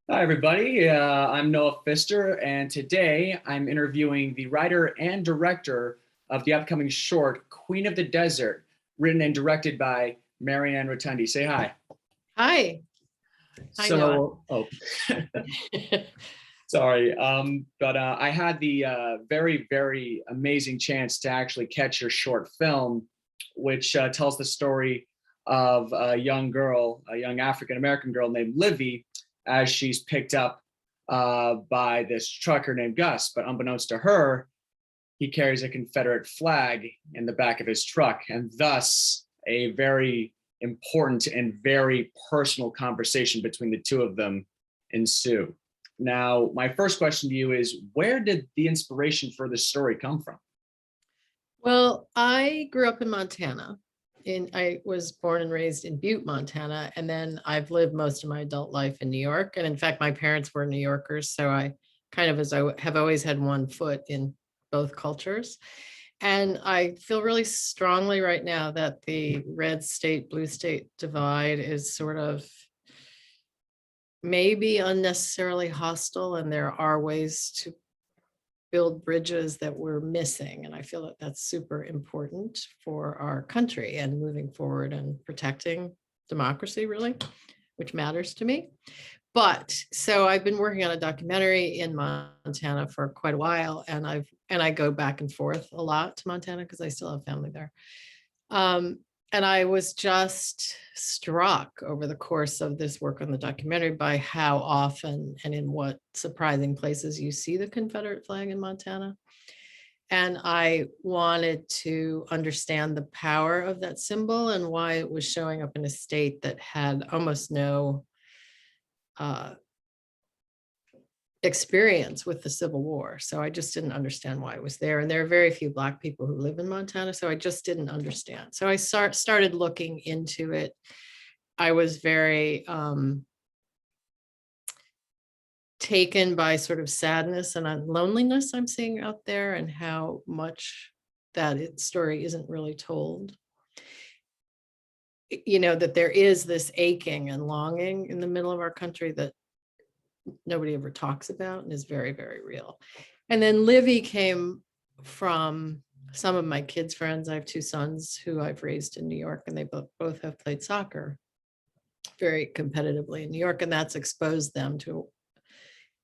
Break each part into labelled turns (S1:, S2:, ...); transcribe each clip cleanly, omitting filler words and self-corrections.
S1: Hi, everybody. I'm Noah Pfister, and today I'm interviewing the writer and director of the upcoming short, Queen of the Desert, written and directed by Mary Ann Rotondi. Say hi.
S2: Hi. Hi, Noah.
S1: Oh, sorry. But I had the very, very amazing chance to actually catch your short film, which tells the story of a young girl, a young African American girl named Livy, as she's picked up by this trucker named Gus. But unbeknownst to her, he carries a Confederate flag in the back of his truck, and thus a very important and very personal conversation between the two of them ensue. Now, my first question to you is, where did the inspiration for this story come from?
S2: Well, I grew up in Montana. I was born and raised in Butte, Montana, and then I've lived most of my adult life in New York. And in fact, my parents were New Yorkers, so I kind of as I have always had one foot in both cultures. And I feel really strongly right now that the red state, blue state divide is sort of maybe unnecessarily hostile, and there are ways to build bridges that we're missing. And I feel that that's super important for our country and moving forward and protecting democracy, really, which matters to me. But so I've been working on a documentary in Montana for quite a while, and I go back and forth a lot to Montana because I still have family there. Um, and I was just struck over the course of this work on the documentary by how often and in what surprising places you see the Confederate flag in Montana. And I wanted to understand the power of that symbol and why it was showing up in a state that had almost no uh, experience with the Civil War. So I just didn't understand why it was there. And there are very few Black people who live in Montana. So I just didn't understand. So I started looking into it. I was very taken by sort of sadness and loneliness I'm seeing out there and how much that story isn't really told. You know, that there is this aching and longing in the middle of our country that nobody ever talks about and is very, very real. And then Livy came from some of my kids' friends. I have two sons who I've raised in New York, and they both have played soccer very competitively in New York, and that's exposed them to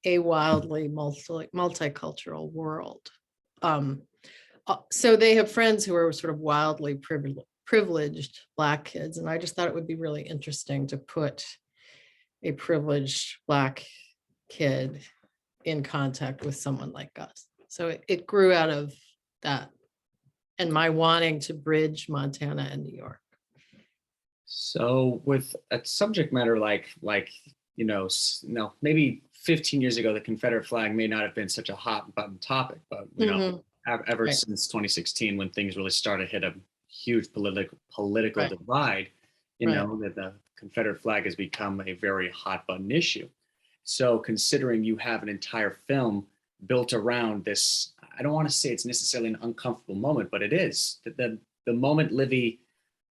S2: a wildly multicultural world. So they have friends who are sort of wildly privileged Black kids, and I just thought it would be really interesting to put a privileged Black kid in contact with someone like us. So it grew out of that and my wanting to bridge Montana and New York.
S1: So, with a subject matter no, maybe 15 years ago, the Confederate flag may not have been such a hot button topic, but ever
S2: Right.
S1: since 2016, when things really started to hit a huge political
S2: Right.
S1: divide,
S2: Right.
S1: that the Confederate flag has become a very hot button issue. So, considering you have an entire film built around this, I don't want to say it's necessarily an uncomfortable moment, but it is. The moment Livy,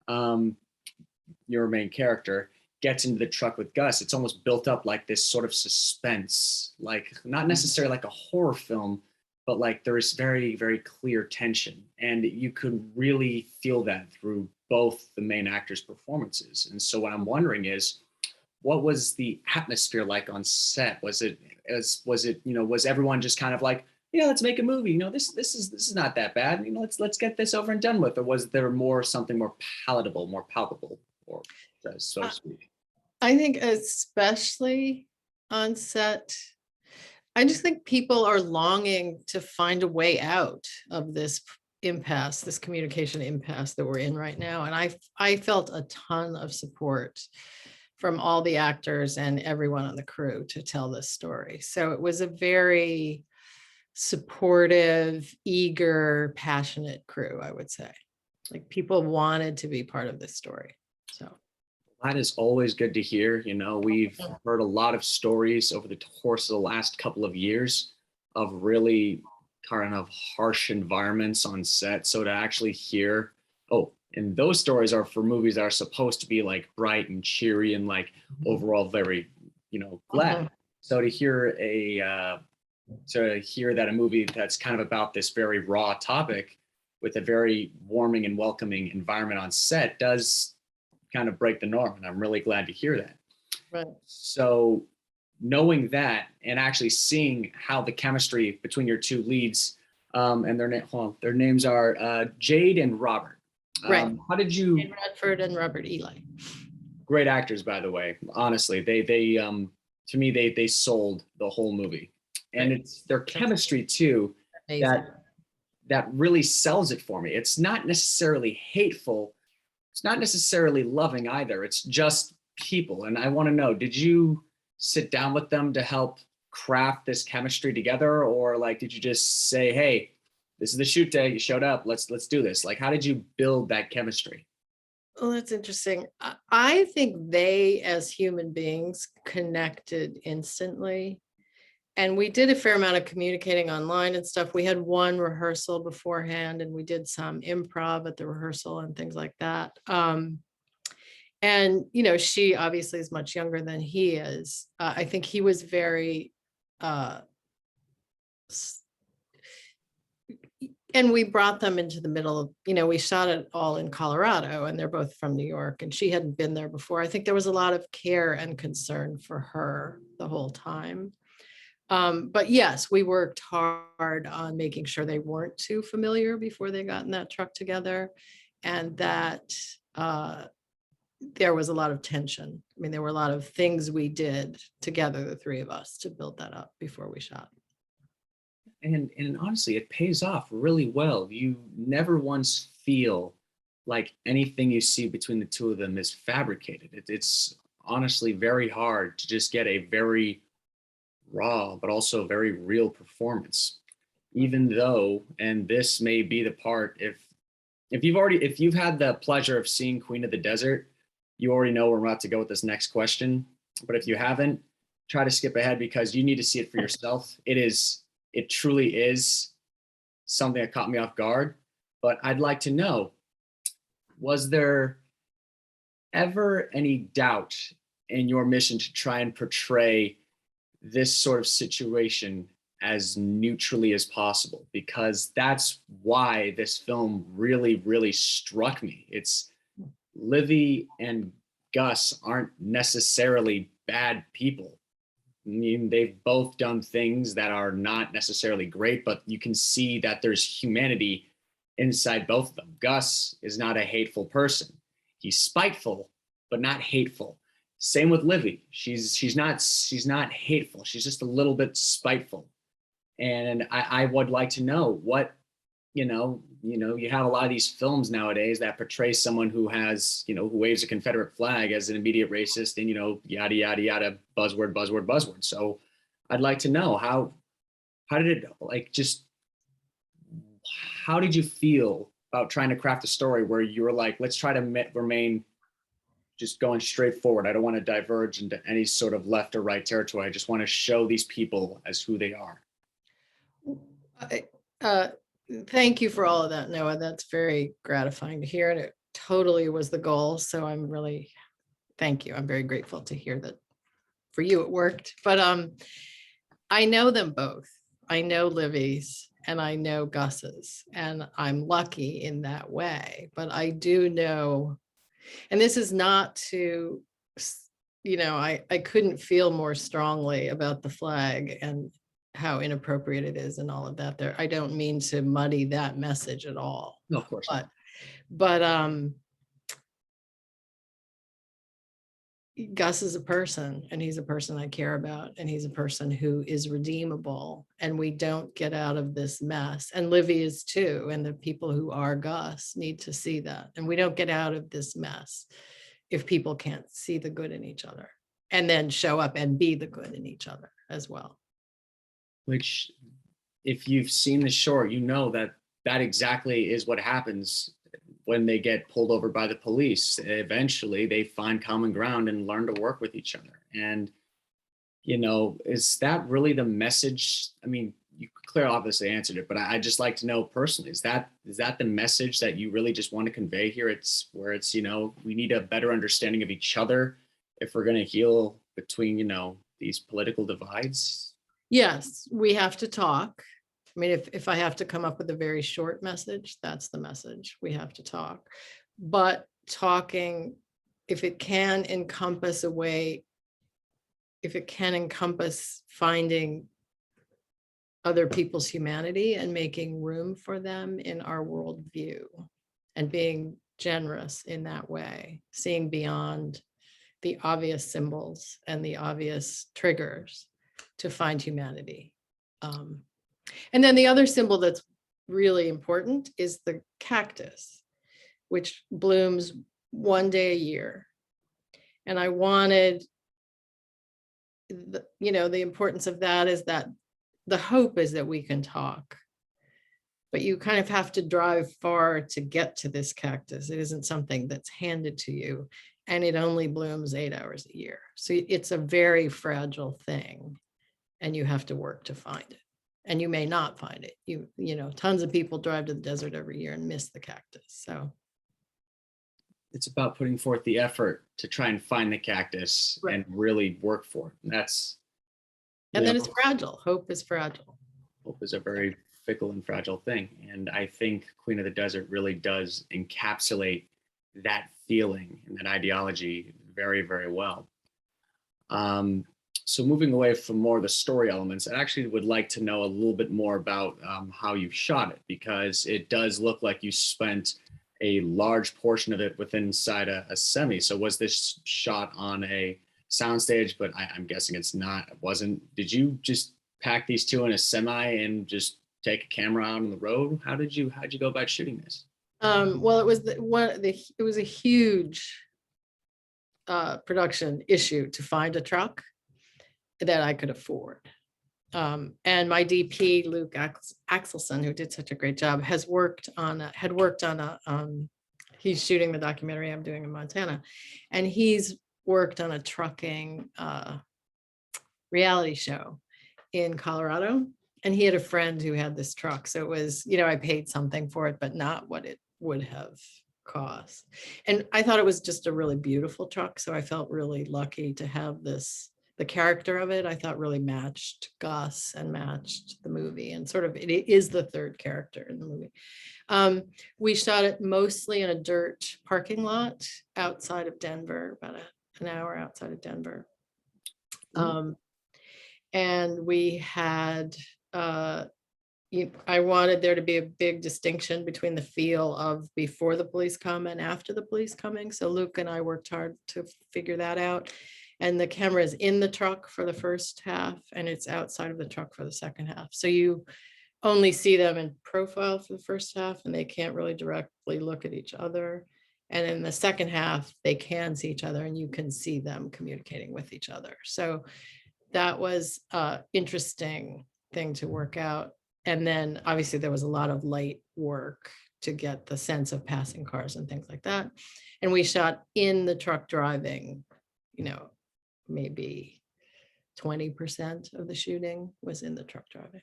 S1: um, your main character, gets into the truck with Gus, it's almost built up like this sort of suspense, like not necessarily like a horror film, but like there is very, very clear tension. And you could really feel that through both the main actors' performances. And so what I'm wondering is, what was the atmosphere like on set? Was everyone just kind of like, yeah, let's make a movie. This is not that bad. Let's get this over and done with. Or was there something more palatable, more palpable, or so to speak?
S2: I think especially on set, I just think people are longing to find a way out of this impasse, this communication impasse that we're in right now. And I felt a ton of support from all the actors and everyone on the crew to tell this story. So it was a very supportive, eager, passionate crew, I would say. Like people wanted to be part of this story. So
S1: That is always good to hear. We've heard a lot of stories over the course of the last couple of years of really kind of harsh environments on set. So to actually hear, oh, and those stories are for movies that are supposed to be like bright and cheery and like overall very, glad. So to hear that a movie that's kind of about this very raw topic with a very warming and welcoming environment on set does kind of break the norm, and I'm really glad to hear that.
S2: Right.
S1: So knowing that and actually seeing how the chemistry between your two leads, and their names are Jade and Robert.
S2: Right.
S1: How did you?
S2: Jane Radford and Robert Eli.
S1: Great actors, by the way. Honestly, they to me they sold the whole movie, and
S2: Right.
S1: it's their chemistry too
S2: Amazing.
S1: that really sells it for me. It's not necessarily hateful. It's not necessarily loving either. It's just people. And I want to know, did you sit down with them to help craft this chemistry together, or like did you just say, "Hey, this is the shoot day. You showed up. Let's do this." Like, how did you build that chemistry?
S2: Well, that's interesting. I think they, as human beings, connected instantly. And we did a fair amount of communicating online and stuff. We had one rehearsal beforehand, and we did some improv at the rehearsal and things like that. And she obviously is much younger than he is. I think he was very uh, and we brought them into the middle of, we shot it all in Colorado, and they're both from New York, and she hadn't been there before. I think there was a lot of care and concern for her the whole time. But yes, we worked hard on making sure they weren't too familiar before they got in that truck together, and that there was a lot of tension. I mean, there were a lot of things we did together, the three of us, to build that up before we shot.
S1: And honestly, it pays off really well. You never once feel like anything you see between the two of them is fabricated. It's honestly very hard to just get a very raw but also very real performance. Even though, and this may be the part, if you've had the pleasure of seeing Queen of the Desert, you already know where we're about to go with this next question. But if you haven't, try to skip ahead because you need to see it for yourself. It truly is something that caught me off guard. But I'd like to know, was there ever any doubt in your mission to try and portray this sort of situation as neutrally as possible? Because that's why this film really, really struck me. It's Livy and Gus aren't necessarily bad people. I mean, they've both done things that are not necessarily great, but you can see that there's humanity inside both of them. Gus is not a hateful person. He's spiteful, but not hateful. Same with Livy. She's not hateful. She's just a little bit spiteful. And I would like to know what, you have a lot of these films nowadays that portray someone who has, who waves a Confederate flag as an immediate racist and, yada, yada, yada, buzzword, buzzword, buzzword. So I'd like to know how did it like just, how did you feel about trying to craft a story where you were like, let's try to remain just going straight forward. I don't want to diverge into any sort of left or right territory. I just want to show these people as who they are.
S2: Uh, Thank you for all of that, Noah. That's very gratifying to hear. And it totally was the goal. So thank you. I'm very grateful to hear that for you it worked. But I know them both. I know Livy's and I know Gus's, and I'm lucky in that way. But I do know, and this is not to, I couldn't feel more strongly about the flag and how inappropriate it is and all of that there. I don't mean to muddy that message at all.
S1: No, of course not.
S2: But Gus is a person, and he's a person I care about, and he's a person who is redeemable, and we don't get out of this mess. And Livy is too, and the people who are Gus need to see that. And we don't get out of this mess if people can't see the good in each other and then show up and be the good in each other as well.
S1: Which, if you've seen the short, you know that exactly is what happens when they get pulled over by the police. Eventually, they find common ground and learn to work with each other. And, is that really the message? I mean, you clearly obviously answered it, but I just like to know personally, is that the message that you really just want to convey here? It's where it's, we need a better understanding of each other if we're going to heal between, these political divides?
S2: Yes, we have to talk. I mean, if I have to come up with a very short message, that's the message. We have to talk. But talking, if it can encompass a way, if it can encompass finding other people's humanity and making room for them in our worldview and being generous in that way, seeing beyond the obvious symbols and the obvious triggers to find humanity. And then the other symbol that's really important is the cactus, which blooms one day a year. And I wanted, the importance of that is that the hope is that we can talk, but you kind of have to drive far to get to this cactus. It isn't something that's handed to you, and it only blooms 8 hours a year. So it's a very fragile thing, and you have to work to find it. And you may not find it. Tons of people drive to the desert every year and miss the cactus. So
S1: It's about putting forth the effort to try and find the cactus
S2: Right.
S1: and really work for it.
S2: And then it's fragile. Hope is fragile.
S1: Hope is a very fickle and fragile thing. And I think Queen of the Desert really does encapsulate that feeling and that ideology very, very well. So moving away from more of the story elements, I actually would like to know a little bit more about how you shot it, because it does look like you spent a large portion of it within inside a semi. So was this shot on a soundstage? But I'm guessing it's not. It wasn't. Did you just pack these two in a semi and just take a camera out on the road? How'd you go about shooting this?
S2: Well, it was a huge production issue to find a truck that I could afford. And my DP, Luke Axelson, who did such a great job, had worked on he's shooting the documentary I'm doing in Montana, and he's worked on a trucking reality show in Colorado. And he had a friend who had this truck. So it was, I paid something for it, but not what it would have cost. And I thought it was just a really beautiful truck. So I felt really lucky to have this. The character of it, I thought, really matched Gus and matched the movie, and sort of it is the third character in the movie. We shot it mostly in a dirt parking lot outside of Denver, about an hour outside of Denver. And we had, I wanted there to be a big distinction between the feel of before the police come and after the police coming. So Luke and I worked hard to figure that out. And the camera is in the truck for the first half, and it's outside of the truck for the second half. So you only see them in profile for the first half, and they can't really directly look at each other. And in the second half, they can see each other, and you can see them communicating with each other. So that was an interesting thing to work out. And then obviously there was a lot of light work to get the sense of passing cars and things like that. And we shot in the truck driving, maybe 20% of the shooting was in the truck driving.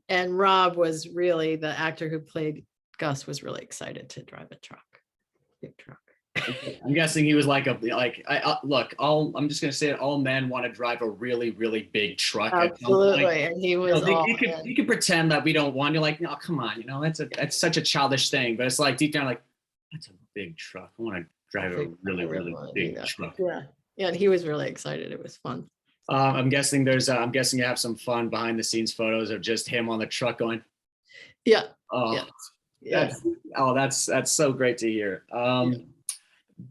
S2: And Rob was really, the actor who played Gus, was really excited to drive a truck, big truck.
S1: I'm guessing he was I'm just gonna say it, all men want to drive a really, really big truck.
S2: Absolutely, and he was.
S1: You could pretend that we don't want. You're like, no, come on, that's such a childish thing. But it's like deep down, like, that's a big truck. I want to drive a really, really big truck.
S2: Yeah, and he was really excited. It was fun.
S1: I'm guessing you have some fun behind the scenes photos of just him on the truck going.
S2: Yeah.
S1: Oh, yeah. That's so great to hear.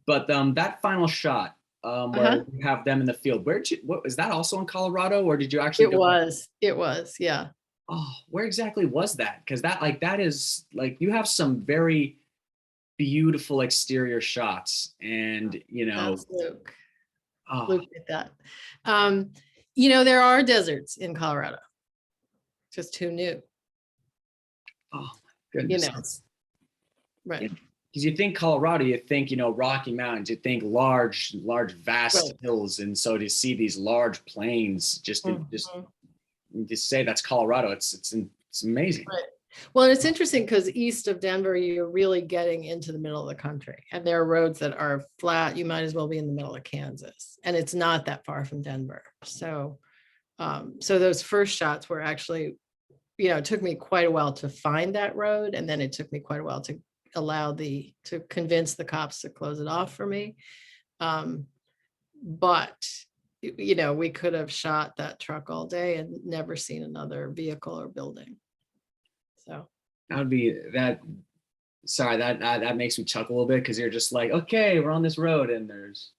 S1: But that final shot where you have them in the field, what is that also in Colorado, or did you actually?
S2: It was, yeah.
S1: Oh, where exactly was that? Because that is like, you have some very beautiful exterior shots, and
S2: That's Luke.
S1: Oh.
S2: Luke did that. There are deserts in Colorado. Just who knew?
S1: Oh my goodness.
S2: Right.
S1: Because you think Colorado, you think, Rocky Mountains, you think large, vast hills. And so to see these large plains, just to say that's Colorado, it's amazing.
S2: Right. Well, it's interesting because east of Denver, you're really getting into the middle of the country, and there are roads that are flat. You might as well be in the middle of Kansas, and it's not that far from Denver. So, so those first shots were actually, it took me quite a while to find that road, and then it took me quite a while to to convince the cops to close it off for me. But we could have shot that truck all day and never seen another vehicle or building. So.
S1: That would be that. Sorry, that makes me chuckle a little bit because you're just like, okay, we're on this road and there's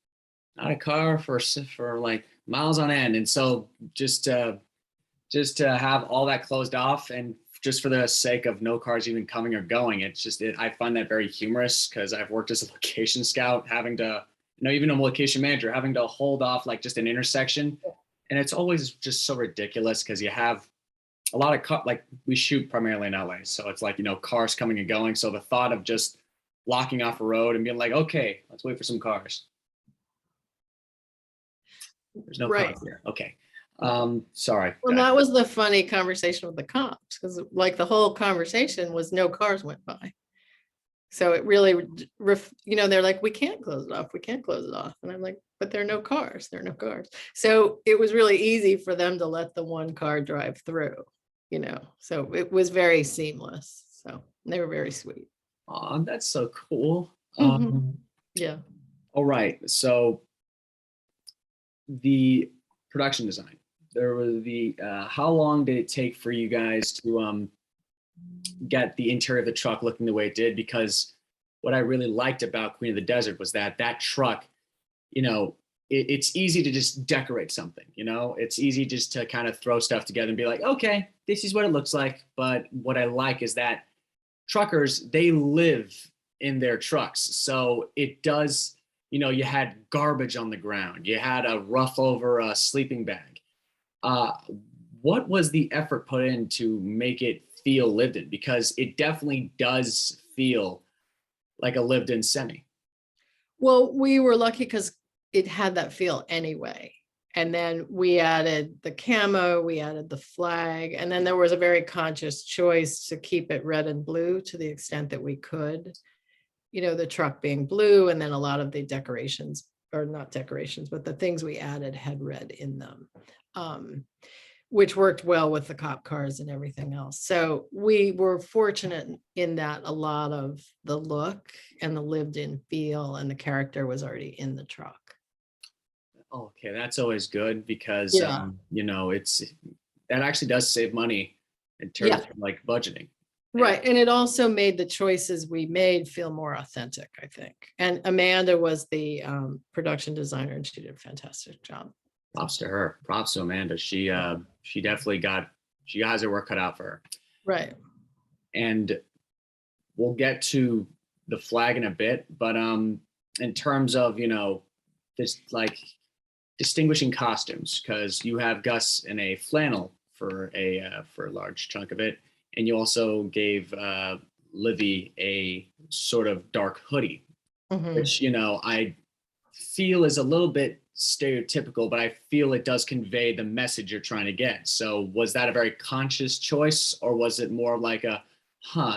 S1: not a car for like miles on end, and so just to have all that closed off and just for the sake of no cars even coming or going, I find that very humorous because I've worked as a location scout, having to, even a location manager, having to hold off like just an intersection, and it's always just so ridiculous because you have a lot of like we shoot primarily in LA, so it's like cars coming and going. So the thought of just blocking off a road and being like, okay, let's wait for some cars. There's no
S2: Right.
S1: cars here. Okay. Sorry.
S2: Well, that was the funny conversation with the cops because like the whole conversation was no cars went by. So it really, they're like, we can't close it off. We can't close it off. And I'm like, but there are no cars. There are no cars. So it was really easy for them to let the one car drive through, so it was very seamless. So they were very sweet.
S1: Oh, that's so cool.
S2: Yeah.
S1: All right. So the production design, there was how long did it take for you guys to get the interior of the truck looking the way it did? Because what I really liked about Queen of the Desert was that truck, it's easy to just decorate something, it's easy just to kind of throw stuff together and be like, okay, this is what it looks like. But what I like is that truckers, they live in their trucks. So it does, you had garbage on the ground, you had a rough over a sleeping bag. What was the effort put in to make it feel lived in? Because it definitely does feel like a lived in semi.
S2: Well, we were lucky because it had that feel anyway. And then we added the camo, we added the flag, and then there was a very conscious choice to keep it red and blue to the extent that we could. The truck being blue, and then a lot of the decorations, or not decorations, but the things we added had red in them, which worked well with the cop cars and everything else. So we were fortunate in that a lot of the look and the lived in feel and the character was already in the truck.
S1: Okay, that's always good because that actually does save money in terms of like budgeting.
S2: Right. And it also made the choices we made feel more authentic, I think. And Amanda was the production designer and she did a fantastic job.
S1: Props to her. Props to Amanda. She definitely she has her work cut out for her.
S2: Right.
S1: And we'll get to the flag in a bit, but in terms of, this like distinguishing costumes, because you have Gus in a flannel for a large chunk of it, and you also gave Livy a sort of dark hoodie, which I feel is a little bit stereotypical, but I feel it does convey the message you're trying to get. So was that a very conscious choice, or was it more like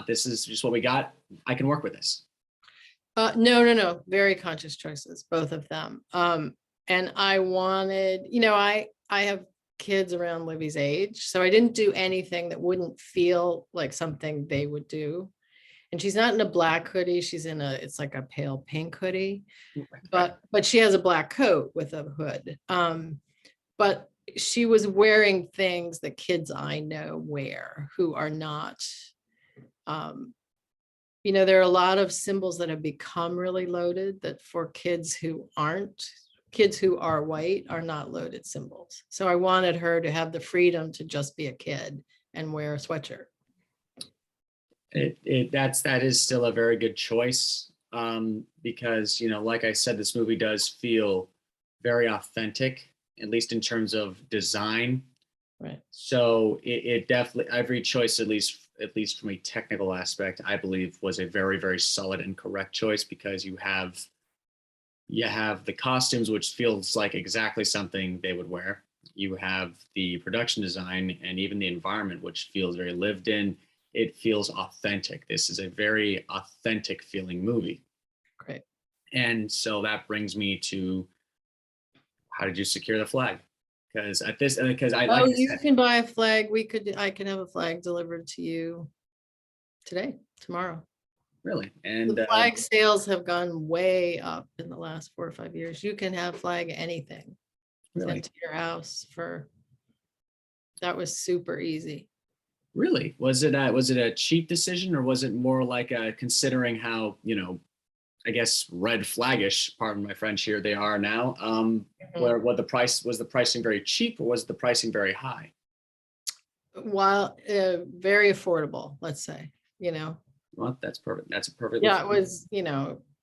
S1: this is just what we got, I can work with this?
S2: No. Very conscious choices, both of them. And I wanted, I have kids around Livy's age, so I didn't do anything that wouldn't feel like something they would do. And she's not in a black hoodie, she's in it's like a pale pink hoodie, but she has a black coat with a hood. But she was wearing things that kids I know wear who are not, there are a lot of symbols that have become really loaded that for kids who are white are not loaded symbols. So I wanted her to have the freedom to just be a kid and wear a sweatshirt.
S1: That is still a very good choice, because like I said, this movie does feel very authentic, at least in terms of design.
S2: Right.
S1: So it definitely, every choice, at least from a technical aspect, I believe was a very, very solid and correct choice, because you have the costumes, which feels like exactly something they would wear. You have the production design and even the environment, which feels very lived in. it feels authentic. This is a very authentic feeling movie.
S2: Great.
S1: And so that brings me to, how did you secure the flag? Because at this, because I like
S2: Oh,
S1: I
S2: you
S1: said,
S2: can buy a flag. I can have a flag delivered to you today, tomorrow.
S1: really,
S2: The
S1: and
S2: flag sales have gone way up in the last 4 or 5 years. You can have flag anything
S1: really,
S2: sent to your house for, that was super easy.
S1: really, was it a cheap decision, or was it more like considering how, I guess red flaggish, pardon my French here, they are now.
S2: Mhm.
S1: Where what the price was, the pricing very cheap, or was the pricing very high?
S2: While very affordable, let's say, you know.
S1: Well, that's perfect. That's a perfectly
S2: Yeah, it
S1: fine.
S2: was,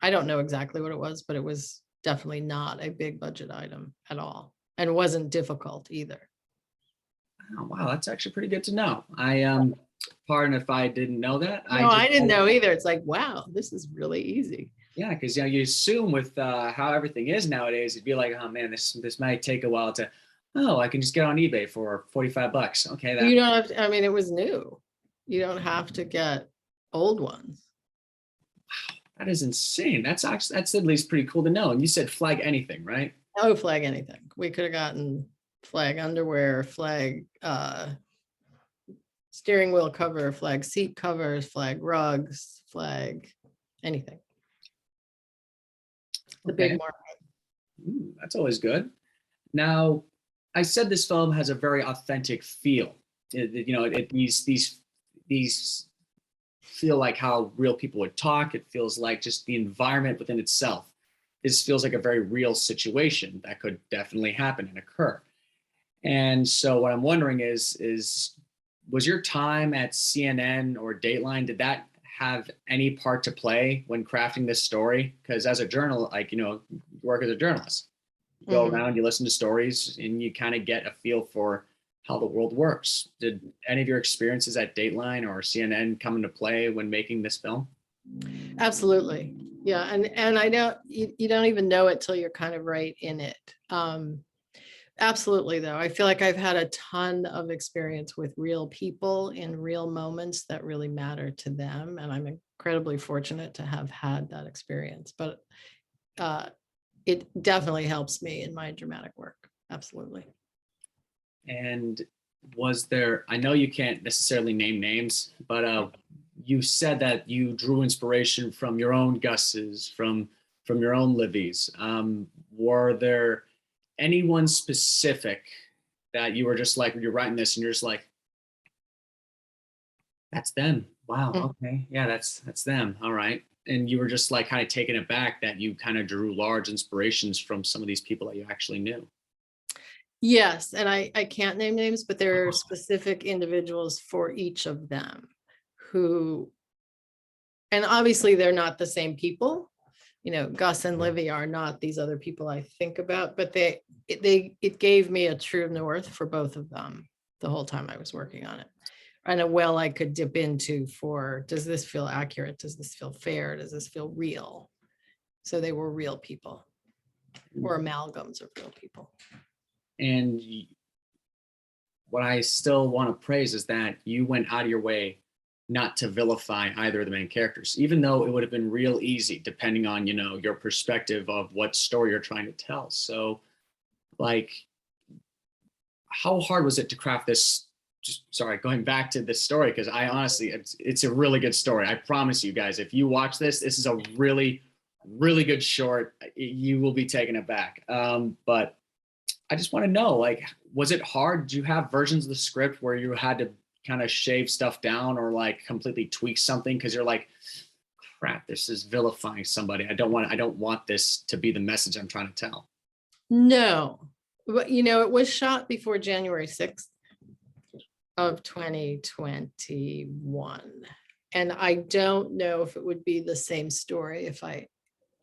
S2: I don't know exactly what it was, but it was definitely not a big budget item at all. And it wasn't difficult either.
S1: Oh, wow, that's actually pretty good to know. Pardon if I didn't know that.
S2: No, I didn't know either. It's like, wow, this is really easy.
S1: Yeah, because you assume with how everything is nowadays, you'd be like, oh man, this might take a while to. Oh, I can just get on eBay for $45. Okay,
S2: You don't have to, I mean, it was new. You don't have to get old ones.
S1: that is insane. That's at least pretty cool to know. And you said flag anything, right?
S2: No flag anything. We could have gotten flag underwear, flag steering wheel cover, flag seat covers, flag rugs, flag anything. The big
S1: Okay,
S2: market.
S1: that's always good. Now, I said this film has a very authentic feel. These feel like how real people would talk. It feels like just the environment within itself. This feels like a very real situation that could definitely happen and occur. And so what I'm wondering is was your time at CNN or Dateline, did that have any part to play when crafting this story? Because as a journal, you work as a journalist. You go
S2: Mhm.
S1: around, you listen to stories, and you kind of get a feel for how the world works. Did any of your experiences at Dateline or CNN come into play when making this film?
S2: Absolutely. Yeah. And I know you don't even know it till you're kind of right in it. Absolutely, though. I feel like I've had a ton of experience with real people in real moments that really matter to them. And I'm incredibly fortunate to have had that experience. But uh, it definitely helps me in my dramatic work. Absolutely.
S1: And was there, I know you can't necessarily name names, but you said that you drew inspiration from your own Gus's, from your own Livy's. Were there anyone specific that you were just like, you're writing this and you're just like, that's them.
S2: Mm.
S1: Wow. Okay. Yeah, that's them. All right. And you were just like kind of taken aback that you kind of drew large inspirations from some of these people that you actually knew.
S2: Yes. And I can't name names, but there are specific individuals for each of them who, and obviously they're not the same people. Gus and Livy are not these other people I think about, but it gave me a true north for both of them the whole time I was working on it. And a well I could dip into for, does this feel accurate? Does this feel fair? Does this feel real? So they were real people or amalgams of real people.
S1: And what I still want to praise is that you went out of your way not to vilify either of the main characters, even though it would have been real easy, depending on, your perspective of what story you're trying to tell. So, like, how hard was it to craft this? Just sorry, going back to this story, because I honestly, it's a really good story. I promise you guys, if you watch this is a really, really good short. You will be taken aback. But I just want to know, like, was it hard? Did you have versions of the script where you had to kind of shave stuff down or like completely tweak something because you're like, crap, this is vilifying somebody. I don't want this to be the message I'm trying to tell.
S2: No, but it was shot before January 6th of 2021. And I don't know if it would be the same story if I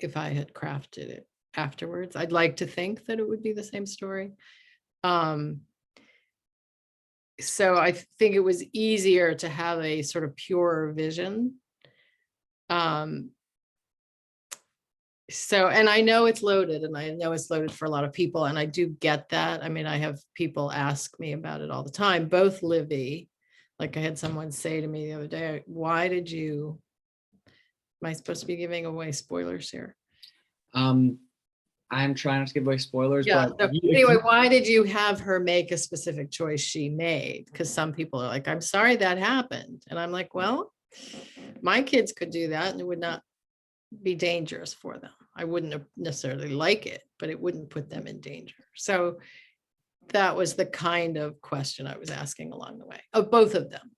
S2: had crafted it afterwards. I'd like to think that it would be the same story. So I think it was easier to have a sort of pure vision. So, and I know it's loaded, and I know it's loaded for a lot of people, and I do get that. I mean, I have people ask me about it all the time, both Livy, Like I had someone say to me the other day, why did you, am I supposed to be giving away spoilers here?
S1: Um, I'm trying not to give away spoilers,
S2: Yeah.
S1: but
S2: So anyway, why did you have her make a specific choice she made? Because some people are like, I'm sorry that happened. And I'm like, well, my kids could do that and it would not be dangerous for them. I wouldn't necessarily like it, but it wouldn't put them in danger. So that was the kind of question I was asking along the way of both of them.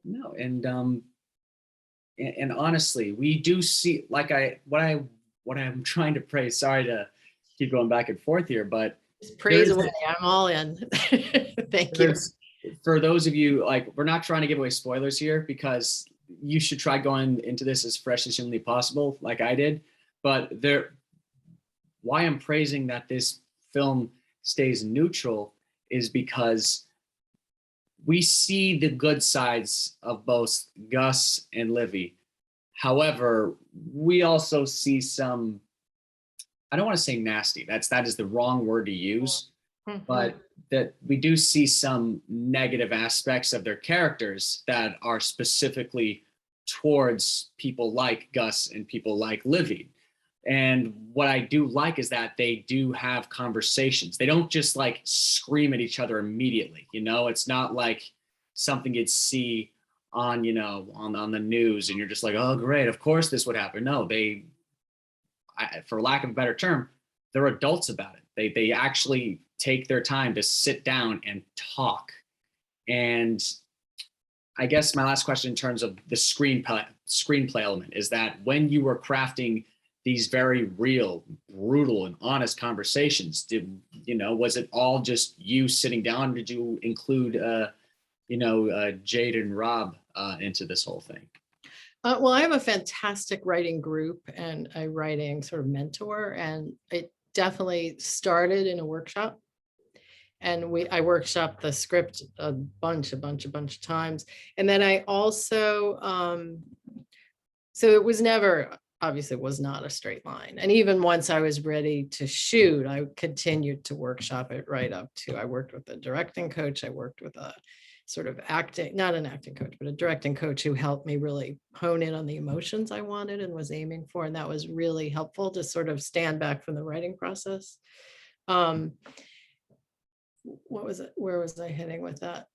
S1: no, and honestly, we do see like what I'm trying to praise. Sorry to keep going back and forth here, but
S2: Just
S1: there
S2: praise
S1: is
S2: away. I'm all in. Thank you.
S1: there's for those of you like we're not trying to give away spoilers here because you should try going into this as fresh as humanly possible, like I did. But there, why I'm praising that this film stays neutral is because we see the good sides of both Gus and Livy. However, we also see some, I don't want to say nasty, that is the wrong word to use,
S2: Mhm.
S1: but that we do see some negative aspects of their characters that are specifically towards people like Gus and people like Livy. And what I do like is that they do have conversations. They don't just like scream at each other immediately. It's not like something you'd see on, on the news and you're just like, oh, great, of course this would happen. No, for lack of a better term, they're adults about it. They actually take their time to sit down and talk. And I guess my last question in terms of the screenplay element is that when you were crafting these very real, brutal, and honest conversations, was it all just you sitting down? Did you include, Jade and Rob into this whole thing?
S2: Well, I have a fantastic writing group and a writing sort of mentor, and it definitely started in a workshop. And I workshopped the script a bunch of times. And then I also, so it was never, obviously it was not a straight line. And even once I was ready to shoot, I continued to workshop it right up to, I worked with a directing coach. I worked with a sort of acting, not an acting coach, but a directing coach who helped me really hone in on the emotions I wanted and was aiming for. And that was really helpful to sort of stand back from the writing process. What was it? Where was I heading with that?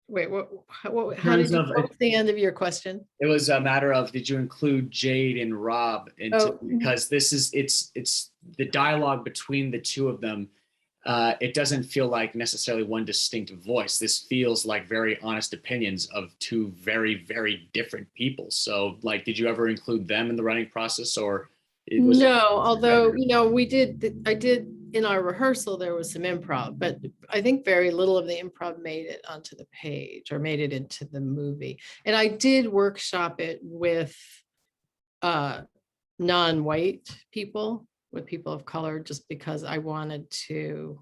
S2: Wait, how
S1: Terms
S2: did you,
S1: of
S2: what was the end of your question?
S1: it was a matter of did you include Jade and Rob into
S2: Oh,
S1: because this is it's the dialogue between the two of them. It doesn't feel like necessarily one distinct voice. This feels like very honest opinions of two very, very different people. So, like, did you ever include them in the writing process, or it was?
S2: no, although, I did in our rehearsal, there was some improv, but I think very little of the improv made it onto the page or made it into the movie. And I did workshop it with non-white people, with people of color, just because I wanted to,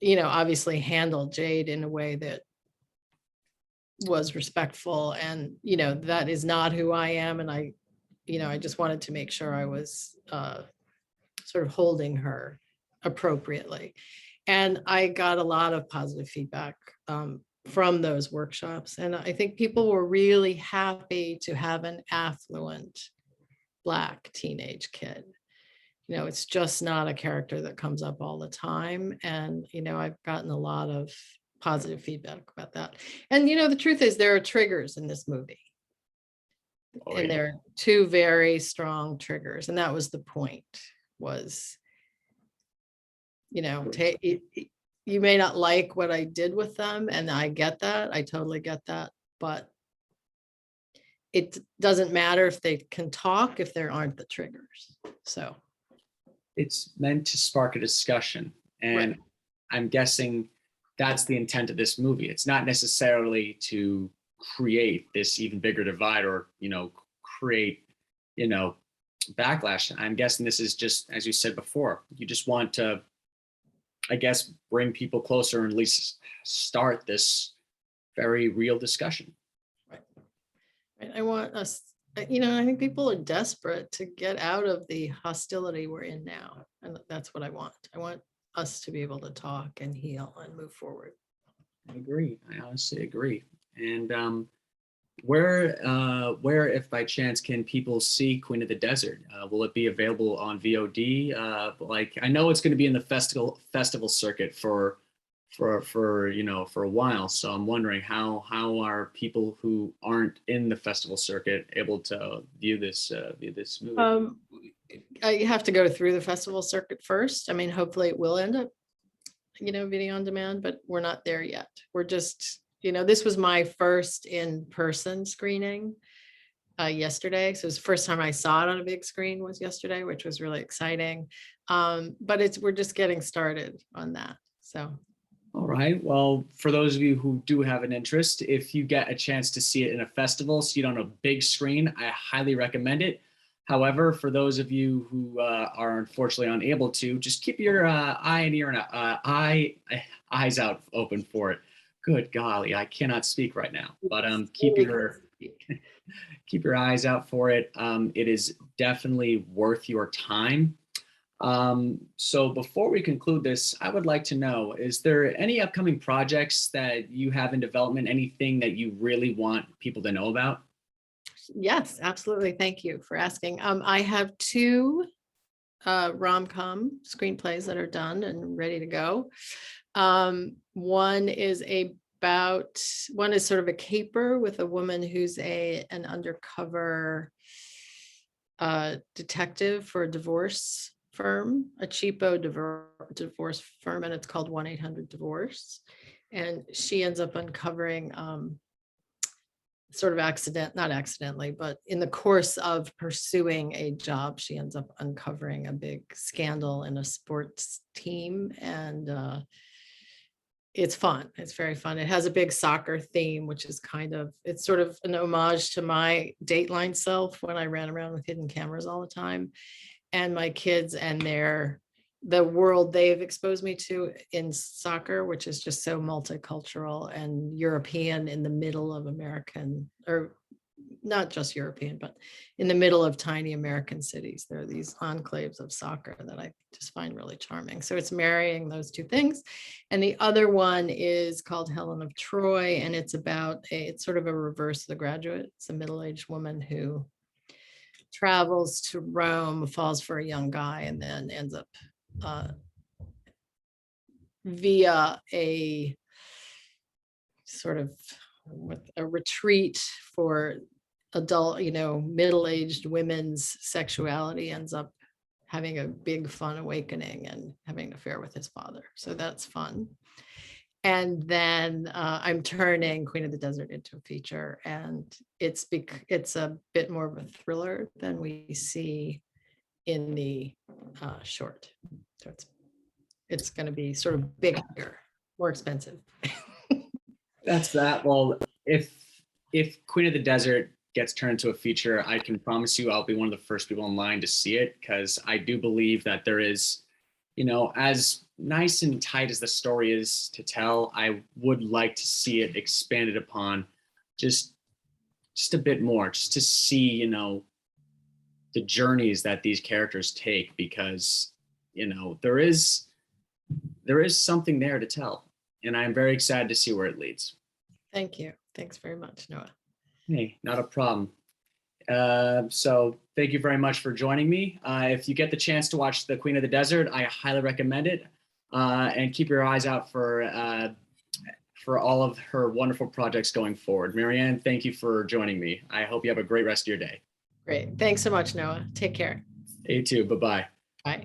S2: obviously handle Jade in a way that was respectful. And, that is not who I am. And I just wanted to make sure I was sort of holding her appropriately. And I got a lot of positive feedback from those workshops. And I think people were really happy to have an affluent Black teenage kid. It's just not a character that comes up all the time. And, I've gotten a lot of positive feedback about that. And, the truth is there are triggers in this movie.
S1: Oh,
S2: And
S1: yeah.
S2: there are two very strong triggers. And that was the point was, you may not like what I did with them. And I get that. I totally get that. But it doesn't matter if they can talk if there aren't the triggers. So
S1: It's meant to spark a discussion, and
S2: right.
S1: I'm guessing that's the intent of this movie. It's not necessarily to create this even bigger divide or create you know backlash. I'm guessing this is just as you said before. You just want to, I guess, bring people closer and at least start this very real discussion.
S2: Right. Right. I want us, I think people are desperate to get out of the hostility we're in now. And that's what I want. I want us to be able to talk and heal and move forward.
S1: I agree. I honestly agree. And where, if by chance, can people see Queen of the Desert? Will it be available on VOD? Like, I know it's going to be in the festival circuit for for a while. So I'm wondering how are people who aren't in the festival circuit able to view this movie?
S2: I have to go through the festival circuit first. I mean, hopefully it will end up, video on demand, but we're not there yet. We're just, this was my first in-person screening yesterday. So it's the first time I saw it on a big screen was yesterday, which was really exciting. But we're just getting started on that. So.
S1: All right. Well, for those of you who do have an interest, if you get a chance to see it in a festival, see it on a big screen, I highly recommend it. However, for those of you who are unfortunately unable to, just keep your eyes out open for it. Good golly, I cannot speak right now. But keep your eyes out for it. It is definitely worth your time. So before we conclude this, I would like to know, is there any upcoming projects that you have in development, anything that you really want people to know about?
S2: Yes, absolutely. Thank you for asking. I have two rom-com screenplays that are done and ready to go. One is sort of a caper with a woman who's an undercover detective for a divorce firm, a cheapo divorce firm, and it's called 1-800-DIVORCE. And she ends up uncovering sort of not accidentally, but in the course of pursuing a job, she ends up uncovering a big scandal in a sports team. And it's fun. It's very fun. It has a big soccer theme, which is it's sort of an homage to my Dateline self when I ran around with hidden cameras all the time. And my kids and the world they've exposed me to in soccer, which is just so multicultural and European in the middle of American, or not just European, but in the middle of tiny American cities. There are these enclaves of soccer that I just find really charming. So it's marrying those two things. And the other one is called Helen of Troy. And it's sort of a reverse of The Graduate. It's a middle-aged woman who travels to Rome, falls for a young guy, and then ends up via a sort of a retreat for adult, middle-aged women's sexuality, ends up having a big fun awakening and having an affair with his father. So that's fun. And then I'm turning Queen of the Desert into a feature, and it's a bit more of a thriller than we see in the short. So it's going to be sort of bigger, more expensive.
S1: That's that. Well, if Queen of the Desert gets turned into a feature, I can promise you I'll be one of the first people in line to see it, because I do believe that there is, as nice and tight as the story is to tell, I would like to see it expanded upon just a bit more, just to see, the journeys that these characters take, because, there is something there to tell. And I'm very excited to see where it leads.
S2: Thank you. Thanks very much, Noah.
S1: Hey, not a problem. So thank you very much for joining me. If you get the chance to watch The Queen of the Desert, I highly recommend it. And keep your eyes out for all of her wonderful projects going forward. Mary Ann, thank you for joining me. I hope you have a great rest of your day.
S2: Great. Thanks so much, Noah. Take care.
S1: You too. Bye-bye.